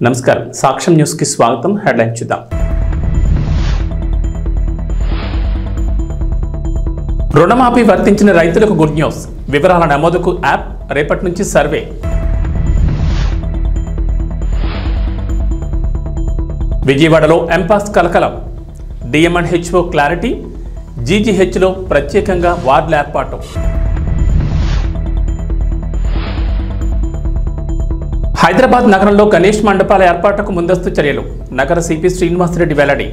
నమస్కారం సాక్ష్యం న్యూస్ కి స్వాగతం. హెడ్లైన్ చూద్దాం. రుణమాఫీ వర్తించిన రైతులకు గుడ్ న్యూస్. వివరాల నమోదుకు యాప్, రేపటి నుంచి సర్వే. విజయవాడలో ఎంపాస్ కలకలం. డిఎంఎన్హెచ్ఓ క్లారిటీ, జీజీహెచ్లో ప్రత్యేకంగా వార్డుల ఏర్పాటు. హైదరాబాద్ నగరంలో గణేష్ మండపాల ఏర్పాటుకు ముందస్తు చర్యలు. నగర సిపి శ్రీనివాసరెడ్డి వెల్లడి.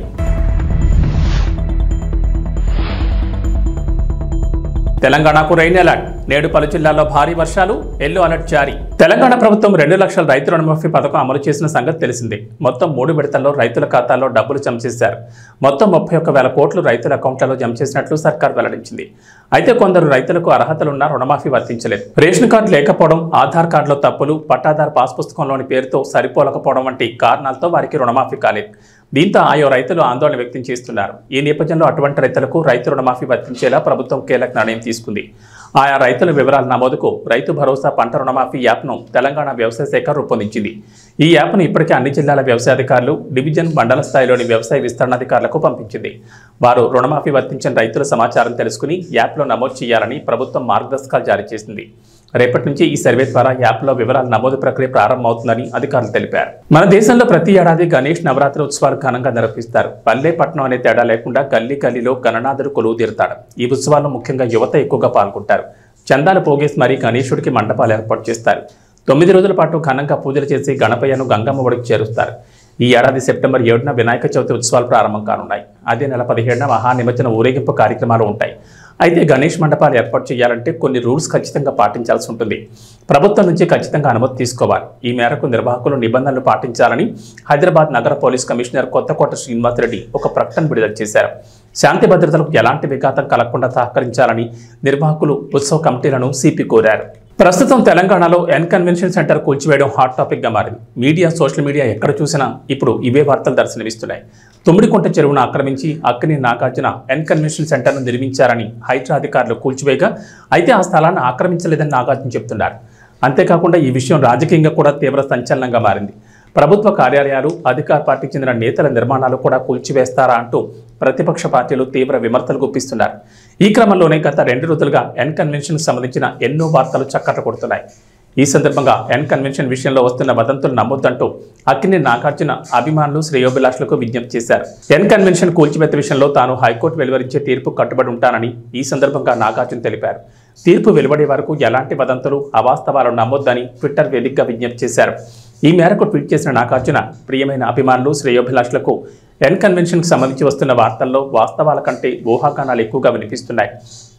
తెలంగాణకు రైన్ అలర్ట్. నేడు పలు జిల్లాల్లో భారీ వర్షాలు, ఎల్లో అలర్ట్ జారీ. తెలంగాణ ప్రభుత్వం 2 లక్షల రైతు రుణమాఫీ పథకం అమలు చేసిన సంగతి తెలిసిందే. మొత్తం 3 విడతల్లో రైతుల ఖాతాల్లో డబ్బులు జమ చేశారు. మొత్తం 31,000 కోట్లు రైతుల అకౌంట్లలో జమ చేసినట్లు సర్కార్ వెల్లడించింది. అయితే కొందరు రైతులకు అర్హతలున్న రుణమాఫీ వర్తించలేదు. రేషన్ కార్డు లేకపోవడం, ఆధార్ కార్డులో తప్పులు, పట్టాదారు పాస్ పుస్తకంలోని పేరుతో సరిపోలకపోవడం వంటి కారణాలతో వారికి రుణమాఫీ కాలేదు. దీంతో ఆయా రైతులు ఆందోళన వ్యక్తం చేస్తున్నారు. ఈ నేపథ్యంలో అటువంటి రైతులకు రైతు రుణమాఫీ వర్తించేలా ప్రభుత్వం కీలక నిర్ణయం తీసుకుంది. ఆయా రైతుల వివరాల నమోదుకు రైతు భరోసా పంట రుణమాఫీ యాప్ను తెలంగాణ వ్యవసాయ శాఖ రూపొందించింది. ఈ యాప్ను ఇప్పటికే అన్ని జిల్లాల వ్యవసాయ అధికారులు, డివిజన్, మండల స్థాయిలోని వ్యవసాయ విస్తరణాధికారులకు పంపించింది. వారు రుణమాఫీ వర్తించిన రైతుల సమాచారం తెలుసుకుని యాప్లో నమోదు చేయాలని ప్రభుత్వం మార్గదర్శకాలు జారీ చేసింది. రేపటి నుంచి ఈ సర్వే ద్వారా యాప్లో వివరాల నమోదు ప్రక్రియ ప్రారంభమవుతుందని అధికారులు తెలిపారు. మన దేశంలో ప్రతి ఏడాది గణేష్ నవరాత్రి ఉత్సవాలు ఘనంగా నిర్వహిస్తారు. పల్లె పట్టణం అనే తేడా లేకుండా గల్లీ గల్లీలో గణనాథుడు కొలువు తీరుతాడు. ఈ ఉత్సవాల్లో ముఖ్యంగా యువత ఎక్కువగా పాల్గొంటారు. చందాలు పోగేసి మరీ గణేశుడికి మండపాలు ఏర్పాటు చేస్తారు. 9 రోజుల పాటు ఘనంగా పూజలు చేసి గణపయ్యను గంగమ్మ ఒడికి చేరుస్తారు. ఈ ఏడాది సెప్టెంబర్ 7న వినాయక చవితి ఉత్సవాలు ప్రారంభం కానున్నాయి. అదే నెల 15న మహానిమజ్జన ఊరేగింపు కార్యక్రమాలు ఉంటాయి. అయితే గణేష్ మండపాలు ఏర్పాటు చేయాలంటే కొన్ని రూల్స్ ఖచ్చితంగా పాటించాల్సి ఉంటుంది. ప్రభుత్వం నుంచి ఖచ్చితంగా అనుమతి తీసుకోవాలి. ఈ మేరకు నిర్వాహకులు నిబంధనలు పాటించాలని హైదరాబాద్ నగర పోలీస్ కమిషనర్ కొత్తకోట శ్రీనివాసరెడ్డి ఒక ప్రకటన విడుదల చేశారు. శాంతి భద్రతలకు ఎలాంటి విఘాతం కలగకుండా సహకరించాలని నిర్వాహకులు, ఉత్సవ కమిటీలను సిపి కోరారు. ప్రస్తుతం తెలంగాణలో ఎన్ కన్వెన్షన్ సెంటర్ కూల్చివేయడం హాట్ టాపిక్ గా మారింది. మీడియా, సోషల్ మీడియా ఎక్కడ చూసినా ఇప్పుడు ఇవే వార్తలు దర్శనమిస్తున్నాయి. తుమ్మిడికుంట చెరువును ఆక్రమించి అక్కినేని నాగార్జున ఎన్ కన్వెన్షన్ సెంటర్ను నిర్మించారని హైడ్రా అధికారులు కూల్చివేయగా, అయితే ఆ స్థలాన్ని ఆక్రమించలేదని నాగార్జున చెబుతున్నారు. అంతేకాకుండా ఈ విషయం రాజకీయంగా కూడా తీవ్ర సంచలనంగా మారింది. ప్రభుత్వ కార్యాలయాలు, అధికార పార్టీకి చెందిన నేతల నిర్మాణాలు కూడా కూల్చివేస్తారా అంటూ ప్రతిపక్ష పార్టీలు తీవ్ర విమర్శలు గుప్పిస్తున్నారు. ఈ క్రమంలోనే గత 2 రోజులుగా ఎన్ కన్వెన్షన్కు సంబంధించిన ఎన్నో వార్తలు చక్కర్లు కొడుతున్నాయి. ఈ సందర్భంగా ఎన్ కన్వెన్షన్ విషయంలో వస్తున్న వదంతులు నమ్మొద్దంటూ అక్కినేని నాగార్జున అభిమానులు, శ్రేయోభిలాషులకు విజ్ఞప్తి చేశారు. ఎన్ కన్వెన్షన్ కూల్చివేత విషయంలో తాను హైకోర్టు వెలువరించే తీర్పు కట్టుబడి ఉంటానని ఈ సందర్భంగా నాగార్జున తెలిపారు. తీర్పు వెలువడే వరకు ఎలాంటి వదంతులు, అవాస్తవాలు నమ్మొద్దని ట్విట్టర్ వేదికగా విజ్ఞప్తి చేశారు. ఈ మేరకు ట్వీట్ చేసిన నాగార్జున, ప్రియమైన అభిమానులు, శ్రేయోభిలాషులకు ఎన్ కన్వెన్షన్కు సంబంధించి వస్తున్న వార్తల్లో వాస్తవాల కంటే ఊహాగానాలు ఎక్కువగా వినిపిస్తున్నాయి.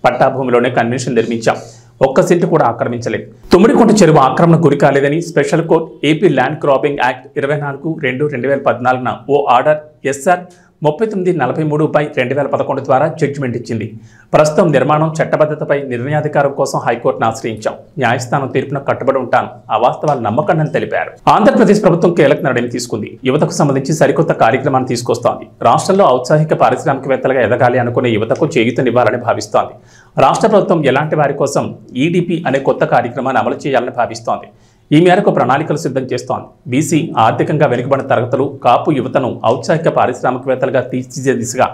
పట్టాభూమిలోనే కన్వెన్షన్ నిర్మించాం, ఒక్క సెంటు కూడా ఆక్రమించలేదు. తుమ్మిడికుంట చెరువు ఆక్రమణ గురి కాలేదని special court AP land grabbing act 24/2/2014 ఓ ఆర్డర్ SR 3943/2011 ద్వారా జడ్జిమెంట్ ఇచ్చింది. ప్రస్తుతం నిర్మాణం, చట్టబద్ధతపై నిర్ణయాధికారం కోసం హైకోర్టును ఆశ్రయించాం. న్యాయస్థానం తీర్పును కట్టుబడి ఉంటాను, అవాస్తవాలు నమ్మకండి తెలిపారు. ఆంధ్రప్రదేశ్ ప్రభుత్వం కీలక నిర్ణయం తీసుకుంది. యువతకు సంబంధించి సరికొత్త కార్యక్రమాన్ని తీసుకొస్తోంది. రాష్ట్రంలో ఔత్సాహిక పారిశ్రామికవేత్తలుగా ఎదగాలి అనుకునే యువతకు చేయూతనివ్వాలని భావిస్తోంది. రాష్ట్ర ప్రభుత్వం ఎలాంటి వారి కోసం EDP అనే కొత్త కార్యక్రమాన్ని అమలు చేయాలని భావిస్తోంది. ఈ మేరకు ప్రణాళికలు సిద్ధం చేస్తోంది. బీసీ, ఆర్థికంగా వెనుకబడిన తరగతులు, కాపు యువతను ఔత్సాహిక పారిశ్రామికవేత్తలుగా తీర్చిదిద్దే దిశగా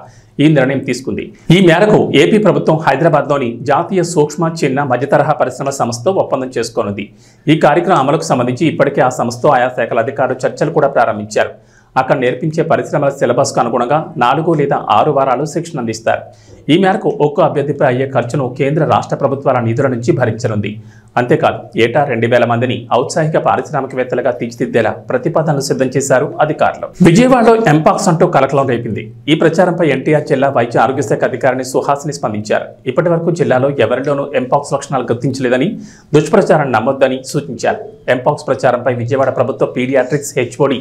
ఈ నిర్ణయం తీసుకుంది. ఈ మేరకు ఏపీ ప్రభుత్వం హైదరాబాద్లోని జాతీయ సూక్ష్మ, చిన్న, మధ్యతరహా పరిశ్రమల సంస్థతో ఒప్పందం చేసుకోనుంది. ఈ కార్యక్రమం అమలుకు సంబంధించి ఇప్పటికే ఆ సంస్థతో ఆయా శాఖల అధికారులు చర్చలు కూడా ప్రారంభించారు. అక్కడ నేర్పించే పరిశ్రమల సిలబస్కు అనుగుణంగా 4 లేదా 6 వారాలు శిక్షణ అందిస్తారు. ఈ మేరకు ఒక్కో అభ్యర్థిపై అయ్యే ఖర్చును కేంద్ర, రాష్ట్ర ప్రభుత్వాల నిధుల నుంచి భరించనుంది. అంతేకాదు, ఏటా 2,000 మందిని ఔత్సాహిక పారిశ్రామికవేత్తలుగా తీర్చిదిద్దేలా ప్రతిపాదనలు సిద్ధం చేశారు అధికారులు. విజయవాడలో ఎంపాక్స్ అంటూ కలకలం రేపింది. ఈ ప్రచారంపై ఎన్టీఆర్ జిల్లా వైద్య ఆరోగ్య శాఖ అధికారిని సుహాసిని స్పందించారు. ఇప్పటి వరకు జిల్లాలో ఎవరిలోనూ ఎంపాక్స్ లక్షణాలు గుర్తించలేదని, దుష్ప్రచారం నమ్మొద్దని సూచించారు. ఎంపాక్స్ ప్రచారంపై విజయవాడ ప్రభుత్వ పీడియాట్రిక్స్ HOD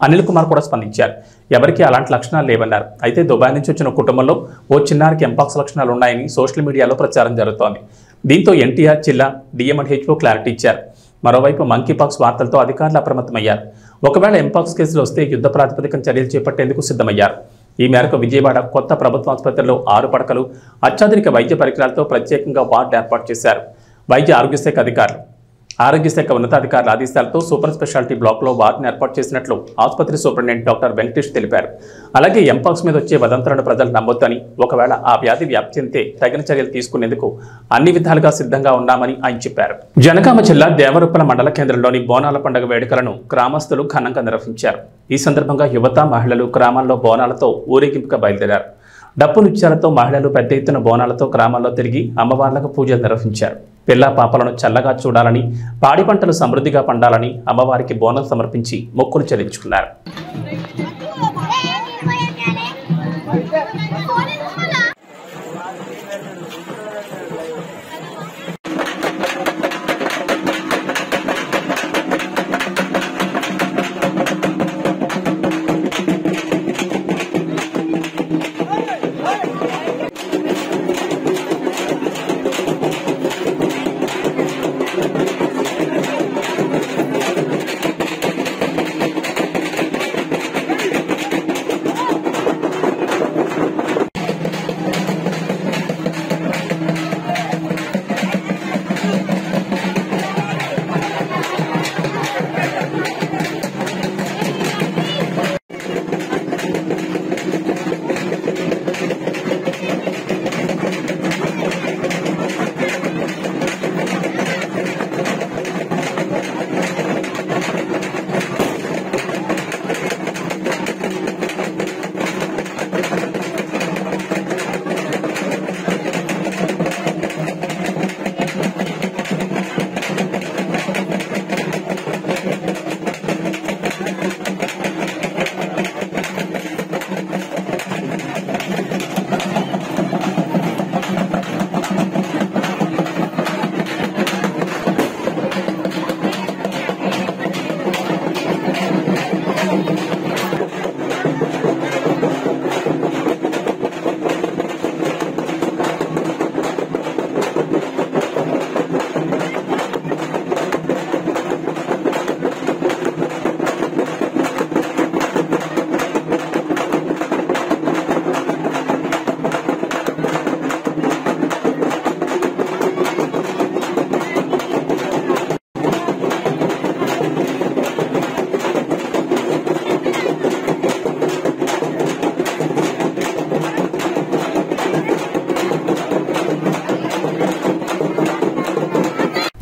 అనిల్ కుమార్ కూడా స్పందించారు. ఎవరికి అలాంటి లక్షణాలు లేవన్నారు. అయితే దుబాయ్ నుంచి వచ్చిన కుటుంబంలో ఓ చిన్నారికి ఎంపాక్స్ లక్షణాలు ఉన్నాయని సోషల్ మీడియాలో ప్రచారం జరుగుతోంది. దీంతో ఎన్టీఆర్ జిల్లా DMNHO క్లారిటీ ఇచ్చారు. మరోవైపు మంకీపాక్స్ వార్తలతో అధికారులు అప్రమత్తమయ్యారు. ఒకవేళ ఎంపాక్స్ కేసులు వస్తే యుద్ధ ప్రాతిపదికన చర్యలు చేపట్టేందుకు సిద్ధమయ్యారు. ఈ మేరకు విజయవాడ కొత్త ప్రభుత్వ ఆసుపత్రిలో 6 పడకలు, అత్యాధునిక వైద్య పరికరాలతో ప్రత్యేకంగా వార్డు ఏర్పాటు చేశారు వైద్య ఆరోగ్య శాఖ అధికారులు. ఆరోగ్య శాఖ ఉన్నతాధికారుల ఆదేశాలతో సూపర్ స్పెషాలిటీ బ్లాక్లో వార్డును ఏర్పాటు చేసినట్లు ఆసుపత్రి సూపరింటెండెంట్ డాక్టర్ వెంకటేష్ తెలిపారు. అలాగే ఎంపాక్స్ మీద వచ్చే వదంతులను ప్రజలు నమ్మొద్దని, ఒకవేళ ఆ వ్యాధి వ్యాప్తి చెందితే తగిన చర్యలు తీసుకునేందుకు అన్ని విధాలుగా సిద్ధంగా ఉన్నామని ఆయన చెప్పారు. జనగామ జిల్లా దేవరుప్పల మండల కేంద్రంలోని బోనాల పండుగ వేడుకలను గ్రామస్తులు ఘనంగా నిర్వహించారు. ఈ సందర్భంగా యువత, మహిళలు గ్రామాల్లో బోనాలతో ఊరేగింపుగా బయలుదేరారు. డప్పు నృత్యాలతో మహిళలు పెద్ద ఎత్తున బోనాలతో గ్రామాల్లో తిరిగి అమ్మవార్లకు పూజలు నిర్వహించారు. పిల్ల పాపలను చల్లగా చూడాలని, పాడి పంటలు సమృద్ధిగా పండాలని అమ్మవారికి బోనం సమర్పించి మొక్కులు చెల్లించుకున్నారు.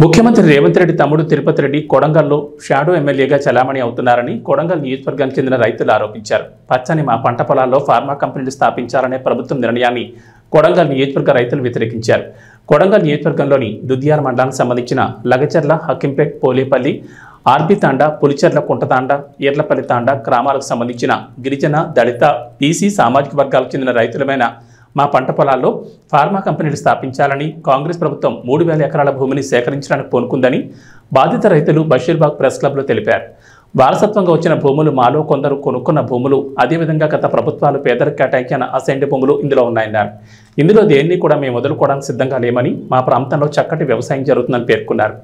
ముఖ్యమంత్రి రేవంత్ రెడ్డి తమ్ముడు తిరుపతి రెడ్డి కొడంగల్లో షాడో ఎమ్మెల్యేగా చలామణి అవుతున్నారని కొడంగల్ నియోజకవర్గానికి చెందిన రైతులు ఆరోపించారు. పచ్చని మా పంట పొలాల్లో ఫార్మా కంపెనీలు స్థాపించాలనే ప్రభుత్వం నిర్ణయాన్ని కొడంగల్ నియోజకవర్గ రైతులు వ్యతిరేకించారు. కొడంగల్ నియోజకవర్గంలోని దుద్యాల మండలానికి సంబంధించిన లగచర్ల, హక్కింపేట్, పోలేపల్లి, ఆర్బీ తాండా, పులిచెర్ల, కుంటతాండా, ఈర్లపల్లి తాండా గ్రామాలకు సంబంధించిన గిరిజన, దళిత, బీసీ సామాజిక వర్గాలకు చెందిన రైతులమైన మా పంట పొలాల్లో ఫార్మా కంపెనీలు స్థాపించాలని కాంగ్రెస్ ప్రభుత్వం 3000 ఎకరాల భూమిని సేకరించడానికి పూనుకుందని బాధిత రైతులు బషీర్బాగ్ ప్రెస్ క్లబ్లో తెలిపారు. వారసత్వంగా వచ్చిన భూములు మాలో కొందరు కొనుక్కున్న భూములు, అదేవిధంగా గత ప్రభుత్వాలు పేదలకు కేటాయించిన అసైన్డ్ భూములు ఇందులో ఉన్నాయన్నారు. ఇందులో దేన్ని కూడా మేము వదులుకోవడానికి సిద్ధంగా లేమని, మా ప్రాంతంలో చక్కటి వ్యవసాయం జరుగుతుందని పేర్కొన్నారు.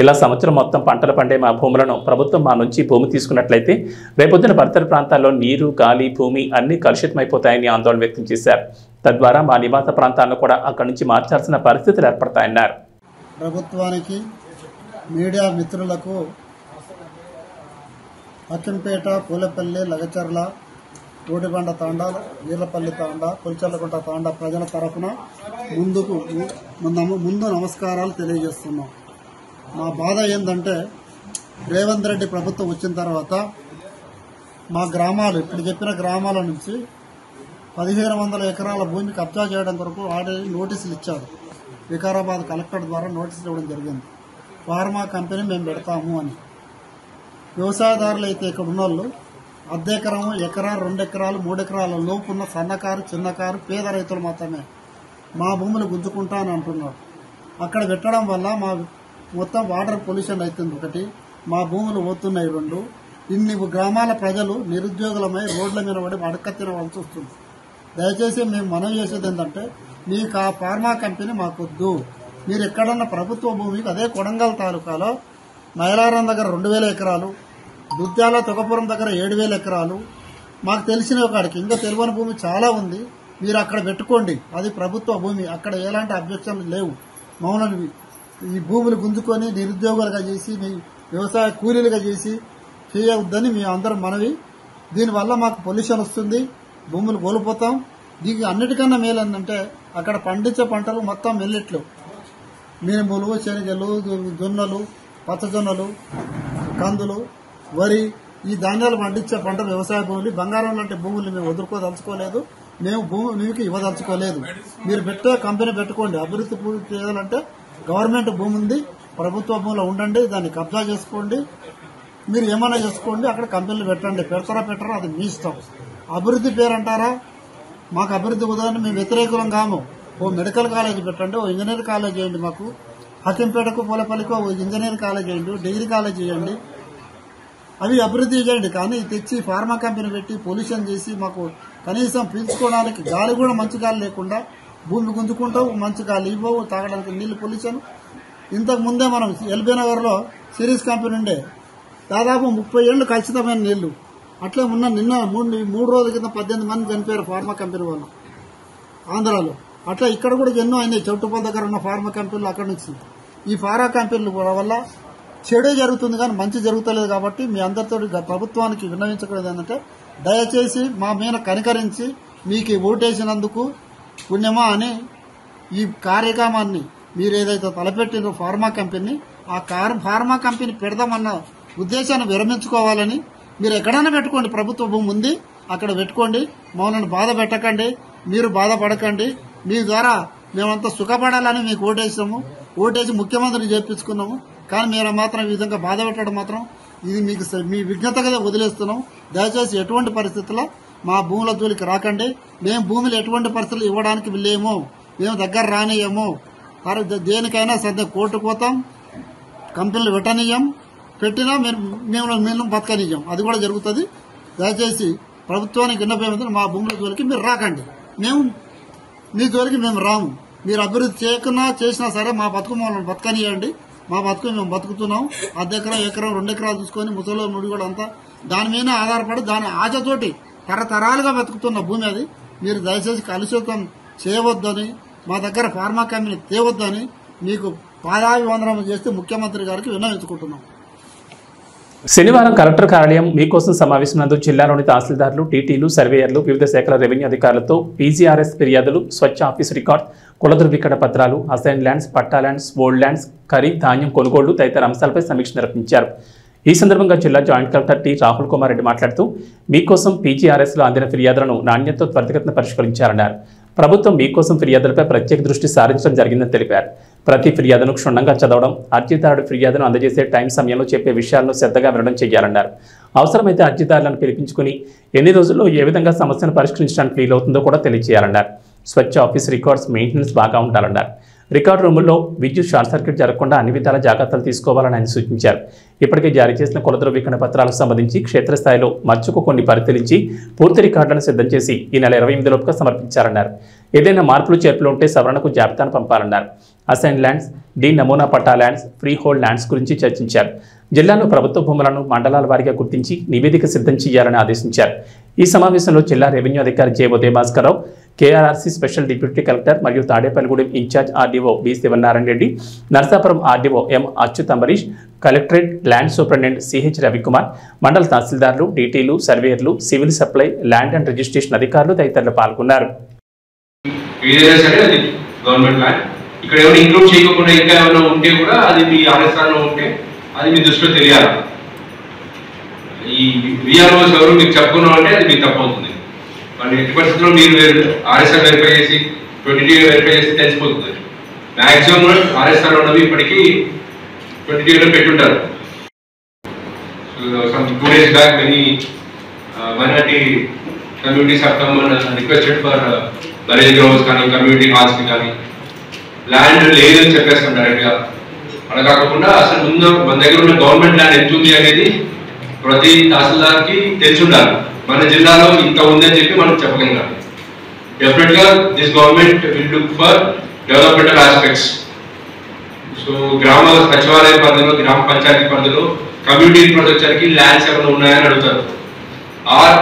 ఇలా సంవత్సరం మొత్తం పంటలు పండే మా భూములను ప్రభుత్వం మా నుంచి భూమి తీసుకున్నట్లయితే రేపొద్దున పరిసర ప్రాంతాల్లో నీరు, గాలి, భూమి అన్నీ కలుషితమైపోతాయని ఆందోళన వ్యక్తం చేశారు. తద్వారా మా నివాస ప్రాంతాలను కూడా అక్కడి నుంచి మార్చాల్సిన పరిస్థితులు ఏర్పడతాయన్నారు. ప్రభుత్వానికి, మీడియా మిత్రులకు అక్కింపేట, పూలపల్లి, లగచర్ల, ఓడిబండ తాండా, వీర్లపల్లి తాండా, పులిచెర్లకుంట తాండా ప్రజల తరఫున ముందు నమస్కారాలు తెలియజేస్తున్నాం. మా బాధ ఏంటంటే రేవంత్ రెడ్డి ప్రభుత్వం వచ్చిన తర్వాత మా గ్రామాలు, ఇప్పుడు చెప్పిన గ్రామాల నుంచి 1500 ఎకరాల భూమి కబ్జా చేయడం కొరకు ఆల్రెడీ నోటీసులు ఇచ్చారు. వికారాబాద్ కలెక్టర్ ద్వారా నోటీసులు ఇవ్వడం జరిగింది. ఫార్మా కంపెనీ మేము పెడతాము అని. వ్యవసాయదారులు అయితే ఇక్కడ ఉన్నోళ్ళు అర్ధెకరము, ఎకరా, 2 ఎకరాలు, 3 ఎకరాల లోపు ఉన్న సన్నకారు, చిన్నకారు, పేద రైతులు మాత్రమే మా భూములు గుంజుకుంటా అని అంటున్నారు. అక్కడ పెట్టడం వల్ల మా మొత్తం వాటర్ పొల్యూషన్ అవుతుంది ఒకటి, మా భూములు పోతున్నాయి 2. ఇన్ని గ్రామాల ప్రజలు నిరుద్యోగులమై రోడ్ల మీద పడి అడక్క తినవలసి వస్తుంది. దయచేసి మేము మనవి చేసేది ఏంటంటే మీకు ఆ ఫార్మా కంపెనీ మాకొద్దు. మీరు ఎక్కడన్నా ప్రభుత్వ భూమికి, అదే కొడంగల్ తాలూకాలో మైలారం దగ్గర 2000 ఎకరాలు, దుద్యాల, తొగపురం దగ్గర 7000 ఎకరాలు, మాకు తెలిసిన ఒకడికి ఇంకా తెలియని భూమి చాలా ఉంది. మీరు అక్కడ పెట్టుకోండి, అది ప్రభుత్వ భూమి, అక్కడ ఎలాంటి అబ్జెక్షన్లు లేవు. మౌనవి ఈ భూములు గుంజుకొని నిరుద్యోగులుగా చేసి వ్యవసాయ కూలీలుగా చేసి చేయవద్దని మీ అందరం మనవి. దీనివల్ల మాకు పొల్యూషన్ వస్తుంది, భూములు కోల్పోతాం. దీనికి అన్నిటికన్నా మేలు ఏంటంటే అక్కడ పండించే పంటలు మొత్తం మిల్లెట్లు, మినుములు, శనగలు, జొన్నలు, పచ్చజొన్నలు, కందులు, వరి, ఈ ధాన్యాలు పండించే పంటలు వ్యవసాయ భూములు. బంగారం లాంటి భూములు మేము వదులుకోదలుచుకోలేదు, మేము భూమికి ఇవ్వదలుచుకోలేదు. మీరు పెట్టే కంపెనీ పెట్టుకోండి. అభివృద్ధి పూర్తి చేయాలంటే గవర్నమెంట్ భూమి ఉంది, ప్రభుత్వ భూమిలో ఉండండి, దాన్ని కబ్జా చేసుకోండి, మీరు ఏమైనా చేసుకోండి, అక్కడ కంపెనీలు పెట్టండి. పెడతారా పెట్టరా అది మీ ఇష్టం. అభివృద్ధి పేరు అంటారా? మాకు అభివృద్ధి ఉదాహరణ మేము వ్యతిరేకులం కాము. ఓ మెడికల్ కాలేజ్ పెట్టండి, ఓ ఇంజనీర్ కాలేజ్ చేయండి, మాకు హకింపేటకు పూలపల్లికి ఓ ఇంజనీర్ కాలేజ్ చేయండి, డిగ్రీ కాలేజ్ చేయండి, అవి అభివృద్ధి చేయండి. కానీ తెచ్చి ఫార్మా కంపెనీ పెట్టి పొల్యూషన్ చేసి మాకు కనీసం పీల్చుకోవడానికి గాలి కూడా మంచి గాలి లేకుండా భూమి గుంజుకుంటావు, మంచి గాలి ఇవ్వవు, తాగడానికి నీళ్లు పొల్యూషన్. ఇంతకు ముందే మనం ఎల్బీ నగర్లో సిరీస్ కంపెనీ ఉండే, దాదాపు 30 ఏళ్లు కలుషితమైన నీళ్లు. అట్లే నిన్న 3 రోజుల క్రితం 18 మంది చనిపోయారు ఫార్మా కంపెనీ వాళ్ళు ఆంధ్రాలో. అట్లా ఇక్కడ కూడా ఎన్నో అయినాయి చౌటుపల్లి దగ్గర ఉన్న ఫార్మా కంపెనీలు. అక్కడి నుంచి ఈ ఫార్మా కంపెనీల వల్ల చెడే జరుగుతుంది కానీ మంచి జరుగుతలేదు. కాబట్టి మీ అందరితో ప్రభుత్వానికి విన్నవించకూడదు ఏంటంటే దయచేసి మా మీద కనికరించి మీకు ఓటేసినందుకు పుణ్యమా అని ఈ కార్యక్రమాన్ని మీరు ఏదైతే తలపెట్టినో ఫార్మా కంపెనీ, ఆ ఫార్మా కంపెనీ పెడదామన్న ఉద్దేశాన్ని విరమించుకోవాలని. మీరు ఎక్కడైనా పెట్టుకోండి, ప్రభుత్వ భూమి ఉంది అక్కడ పెట్టుకోండి, మమ్మల్ని బాధ పెట్టకండి, మీరు బాధపడకండి. మీ ద్వారా మేమంతా సుఖపడాలని మీకు ఓటేసాము, ఓటేసి ముఖ్యమంత్రిని చేర్పించుకున్నాము. కానీ మీరు మాత్రం ఈ విధంగా బాధ పెట్టడం మాత్రం ఇది మీకు మీ విజ్ఞతగా వదిలేస్తున్నాం. దయచేసి ఎటువంటి పరిస్థితుల్లో మా భూముల జోలికి రాకండి. మేము భూములు ఎటువంటి పరిస్థితులు ఇవ్వడానికి వెళ్ళేమో, మేము దగ్గర రానియము. దేనికైనా సరే కోర్టు పోతాం, కంపెనీలు పెట్టనీయం, పెట్టినా మేము బతకనియ్యం, అది కూడా జరుగుతుంది. దయచేసి ప్రభుత్వానికి విన్నపం, మా భూముల జోలికి మీరు రాకండి, మేము మీ జోలికి మేము రాము. మీరు అభివృద్ధి చేయకున్నా చేసినా సరే మా బతుకు మమ్మల్ని బతకనియండి. మా బతుకు మేము బతుకుతున్నాం. ఎకరం 2 ఎకరాలు చూసుకొని ముసలో నుడి కూడా అంతా దాని మీద ఆధారపడి దాని ఆశతోటి తరతరాలుగా బతుకుతున్న భూమి అది. మీరు దయచేసి కలుషితం చేయవద్దని, మా దగ్గర ఫార్మా కంపెనీ తేవద్దని మీకు పాదాభివందనం చేస్తూ ముఖ్యమంత్రి గారికి విన్నవించుకుంటున్నాం. శనివారం కలెక్టర్ కార్యాలయం మీకోసం సమావేశం జిల్లాలోని తహసీల్దార్లు, టీటీలు, సర్వేయర్లు, వివిధ శాఖల రెవెన్యూ అధికారులతో పీజీఆర్ఎస్ ఫిర్యాదులు, స్వచ్ఛ ఆఫీస్ రికార్డ్, కుల ధృవీకరణ పత్రాలు, అసైన్ ల్యాండ్స్, పట్టా ల్యాండ్స్, ఓల్డ్ ల్యాండ్స్, ఖరీఫ్ ధాన్యం కొనుగోళ్లు తదితర అంశాలపై సమీక్ష నిర్వహించారు. ఈ సందర్భంగా జిల్లా joint collector T Rahul Kumar Reddy మాట్లాడుతూ మీకోసం పీజీఆర్ఎస్లో అందిన ఫిర్యాదులను నాణ్యతతో త్వరితగతిన పరిష్కరించారన్నారు. ప్రభుత్వం మీకోసం ఫిర్యాదులపై ప్రత్యేక దృష్టి సారించడం జరిగిందని తెలిపారు. ప్రతి ఫిర్యాదును క్షుణ్ణంగా చదవడం, అర్జీదారుడు ఫిర్యాదును అందజేసే టైం సమయంలో చెప్పే విషయాలను శ్రద్ధగా వినడం చేయాలన్నారు. అవసరమైతే అర్జీదారులను పిలిపించుకుని ఎన్ని రోజుల్లో ఏ విధంగా సమస్యను పరిష్కరించడానికి వీలవుతుందో కూడా తెలియజేయాలన్నారు. స్వచ్ఛ ఆఫీస్ రికార్డ్స్ మెయింటెనెన్స్ బాగా ఉండాలన్నారు. రికార్డు రూముల్లో విద్యుత్ షార్ట్ సర్క్యూట్ జరగకుండా అన్ని విధాల జాగ్రత్తలు తీసుకోవాలని ఆయన సూచించారు. ఇప్పటికే జారీ చేసిన కుల ధృవీకరణ పత్రాలకు సంబంధించి క్షేత్రస్థాయిలో మచ్చుకు కొన్ని పరిశీలించి పూర్తి రికార్డులను సిద్ధం చేసి ఈ నెల 28 లోపుగా సమర్పించారన్నారు. ఏదైనా మార్పులు చేర్పులు ఉంటే సవరణకు జాబితాను పంపాలన్నారు. అసైన్ ల్యాండ్స్, డి నమూనా పట్టా ల్యాండ్స్, ఫ్రీ హోల్డ్ ల్యాండ్స్ గురించి చర్చించారు. జిల్లాలో ప్రభుత్వ భూములను మండలాల వారీగా గుర్తించి నివేదిక సిద్ధం చేయాలని ఆదేశించారు. ఈ సమావేశంలో జిల్లా రెవెన్యూ అధికారి J Udaya Bhaskarrao, KRRC special deputy collector మరియు Tadepalligudem in charge RDO B Sivanarayana Reddy, Narsapuram RDO M Achyut Ambarish, collectorate land superintendent CH Ravikumar, మండల తహసీల్దార్లు, డీటీలు, సర్వేయర్లు, civil supply, land and registration అధికారులు తదితరులు పాల్గొన్నారు. ఇక్కడ ఏమైనా ఇంక్లూడ్ చేయకుండా ఇంకా ఏమైనా ఉంటే కూడా అది మీ ఆర్ఎస్ఆర్లో ఉంటే అది మీ దృష్టిలో తెలియాలి. ఈ విఆర్ఓస్ ఎవరు మీకు చెప్పుకున్నాం అంటే అది మీకు తప్పవుతుంది. మరి ఎట్టి పరిస్థితుల్లో మీరు ఆర్ఎస్ఆర్ వెరిఫై చేసి 22 వెరిఫై చేసి తెలిసిపోతుంది. మ్యాక్సిమం కూడా ఆర్ఎస్ఆర్ ఉన్నవి ఇప్పటికీ 22లో పెట్టుంటారు. 2 days back many minority communities have come and requested for burial grounds కానీ కమ్యూనిటీ హాల్స్కి కానీ ల్యాండ్ లేదని చెప్పేస్తాం డైరెక్ట్గా. అలా కాకుండా అసలు ముందు మన దగ్గర ఉన్న గవర్నమెంట్ ల్యాండ్ ఎంత ఉంది అనేది ప్రతి తహసీల్దార్కి తెలిసి ఉండాలి. మన జిల్లాలో ఇంత ఉందని చెప్పి మనం చెప్పగలగాలి. డెఫినెట్గా this government will look for developmental aspects. So గ్రామ సచివాలయ పరిధిలో, గ్రామ పంచాయతీ పరిధిలో కమ్యూనిటీ ప్రొటెక్టర్కి ల్యాండ్స్ ఏమైనా ఉన్నాయని అడుగుతారు. Or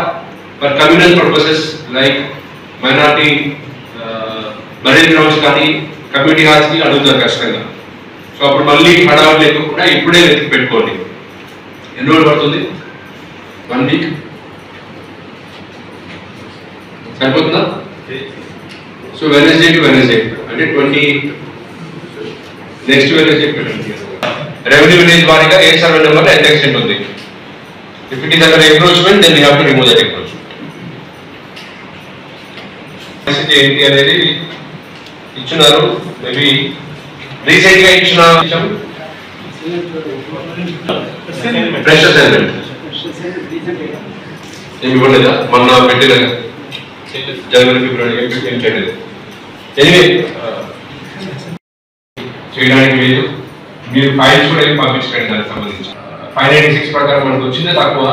for communal purposes like minority burial grounds కానీ కమ్యూనిటీ హాల్స్కి అడుగుతారు ఖచ్చితంగా. సో అప్పుడు మళ్ళీ హడావుడు లేకుండా ఇప్పుడే వెతికి పెట్టుకోండి. ఎన్ని రోజులు పడుతుంది? 1 వీక్ సరిపోతుందా? సో వెనస్డే టు వెనస్డే అంటే 20 నెక్స్ట్ వెనస్డే రెవెన్యూ విలేజ్ వారీగా ఏ సర్వే నెంబర్ ఎంత ఎక్స్టెంట్ ఉంది. If it is under encroachment then we have to remove that encroachment. ఏంటి అనేది ఇచ్చున్నారు. మేబీ రీసెంట్ గా ఇచ్చిన ఫ్రెష్ అసైన్మెంట్ ఏమి ఇవ్వలేదా? మొన్న పెట్టిన జనవరి ఫిబ్రవరి చేయలేదు. ఎనివే చేయడానికి లేదు. మీరు ఫైల్స్ కూడా ఏమి పంపించండి దానికి సంబంధించి. 596 ప్రకారం మనకు వచ్చిందే తక్కువ.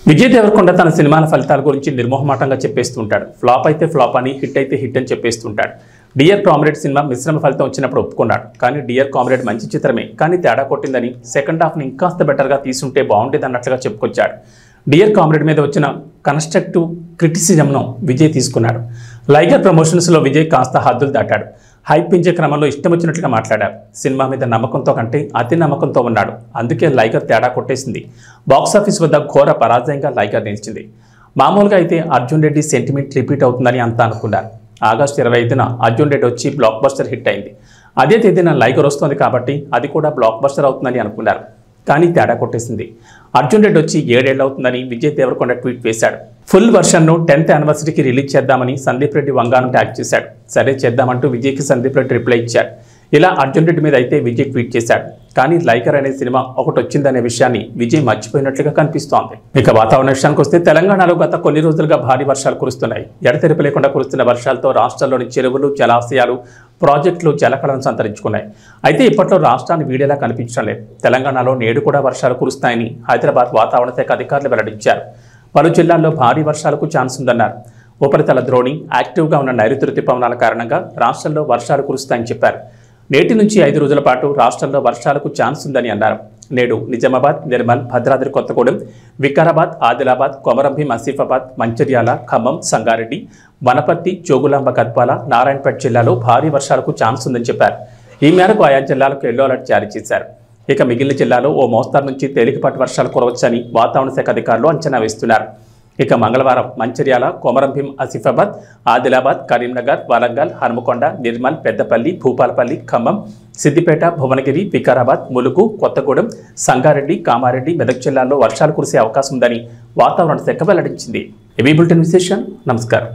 విజయ్ దేవరకొండ తన సినిమాల ఫలితాల గురించి నిర్మోహమాటంగా చెప్పేస్తుంటాడు. ఫ్లాప్ అయితే ఫ్లాప్ అని, హిట్ అయితే హిట్ అని చెప్పేస్తుంటాడు. డియర్ కామ్రేడ్ సినిమా మిశ్రమ ఫలితం వచ్చినప్పుడు ఒప్పుకున్నాడు. కానీ డియర్ కామ్రేడ్ మంచి చిత్రమే, కానీ తేడా కొట్టిందని, సెకండ్ హాఫ్ని ఇంకాస్త బెటర్గా తీసుంటే బాగుండేది అన్నట్లుగా చెప్పుకొచ్చాడు. డియర్ కామ్రేడ్ మీద వచ్చిన కన్స్ట్రక్టివ్ క్రిటిసిజంను విజయ్ తీసుకున్నాడు. లైగర్ ప్రమోషన్స్లో విజయ్ కాస్త హద్దులు దాటాడు. హైప్ పెంచే క్రమంలో ఇష్టం వచ్చినట్లుగా మాట్లాడారు. సినిమా మీద నమ్మకంతో కంటే అతి నమ్మకంతో ఉన్నాడు. అందుకే లైగర్ తేడా కొట్టేసింది. బాక్సాఫీస్ వద్ద ఘోర పరాజయంగా లైగర్ నిలిచింది. మామూలుగా అయితే అర్జున్ రెడ్డి సెంటిమెంట్ రిపీట్ అవుతుందని అంతా అనుకున్నారు. ఆగస్టు 25న అర్జున్ రెడ్డి వచ్చి బ్లాక్ బస్టర్ హిట్ అయింది. అదే తేదీన లైగర్ వస్తుంది కాబట్టి అది కూడా బ్లాక్ బస్టర్ అవుతుందని అనుకున్నారు. కానీ తేడా కొట్టేసింది. అర్జున్ రెడ్డి వచ్చి 7 ఏళ్ళు అవుతుందని విజయ్ దేవరకొండ ట్వీట్ వేశాడు. ఫుల్ వర్షన్ను 10th యానివర్సరీకి రిలీజ్ చేద్దామని సందీప్ రెడ్డి వంగాను ట్యాగ్ చేశాడు. సరే చేద్దామంటూ విజయ్కి సందీప్ రెడ్డి రిప్లై ఇచ్చాడు. ఇలా అర్జున్ రెడ్డి మీద అయితే విజయ్ ట్వీట్ చేశాడు. కానీ లైగర్ అనే సినిమా ఒకటి వచ్చిందనే విషయాన్ని విజయ్ మర్చిపోయినట్లుగా కనిపిస్తోంది. ఇక వాతావరణ విషయానికి వస్తే తెలంగాణలో గత కొన్ని రోజులుగా భారీ వర్షాలు కురుస్తున్నాయి. ఎడతెరిపి లేకుండా కురుస్తున్న వర్షాలతో రాష్ట్రంలోని చెరువులు, జలాశయాలు, ప్రాజెక్టులు జలకళను సంతరించుకున్నాయి. అయితే ఇప్పట్లో రాష్ట్రాన్ని వీడేలా కనిపించడం లేదు. తెలంగాణలో నేడు కూడా వర్షాలు కురుస్తాయని హైదరాబాద్ వాతావరణ శాఖ అధికారులు వెల్లడించారు. పలు జిల్లాల్లో భారీ వర్షాలకు ఛాన్స్ ఉందన్నారు. ఉపరితల ద్రోణి, యాక్టివ్గా ఉన్న నైరుతి రుతుపవనాల కారణంగా రాష్ట్రంలో వర్షాలు కురుస్తాయని చెప్పారు. నేటి నుంచి 5 రోజుల పాటు రాష్ట్రంలో వర్షాలకు ఛాన్స్ ఉందని అన్నారు. నేడు నిజామాబాద్, నిర్మల్, భద్రాద్రి కొత్తగూడెం, వికారాబాద్, ఆదిలాబాద్, కొమరంభీం, ఆసిఫాబాద్, మంచిర్యాల, ఖమ్మం, సంగారెడ్డి, వనపర్తి, జోగులాంబ, గద్వాల, నారాయణపేట జిల్లాలో భారీ వర్షాలకు ఛాన్స్ ఉందని చెప్పారు. ఈ మేరకు ఆయా జిల్లాలకు ఎల్లో అలర్ట్ జారీ చేశారు. ఇక మిగిలిన జిల్లాలో ఓ మోస్తారు నుంచి తేలికపాటి వర్షాలు కురవచ్చని వాతావరణ శాఖ అధికారులు అంచనా వేస్తున్నారు. ఇక మంగళవారం మంచిర్యాల, కొమరంభీం, ఆసిఫాబాద్, ఆదిలాబాద్, కరీంనగర్, వరంగల్, హనుమకొండ, నిర్మల్, పెద్దపల్లి, భూపాలపల్లి, ఖమ్మం, సిద్దిపేట, భువనగిరి, వికారాబాద్, ములుగు, కొత్తగూడెం, సంగారెడ్డి, కామారెడ్డి, మెదక్ జిల్లాల్లో వర్షాలు కురిసే అవకాశం ఉందని వాతావరణ శాఖ వెల్లడించింది. ఏబీ బులెటిన్ విశేషం. నమస్కారం.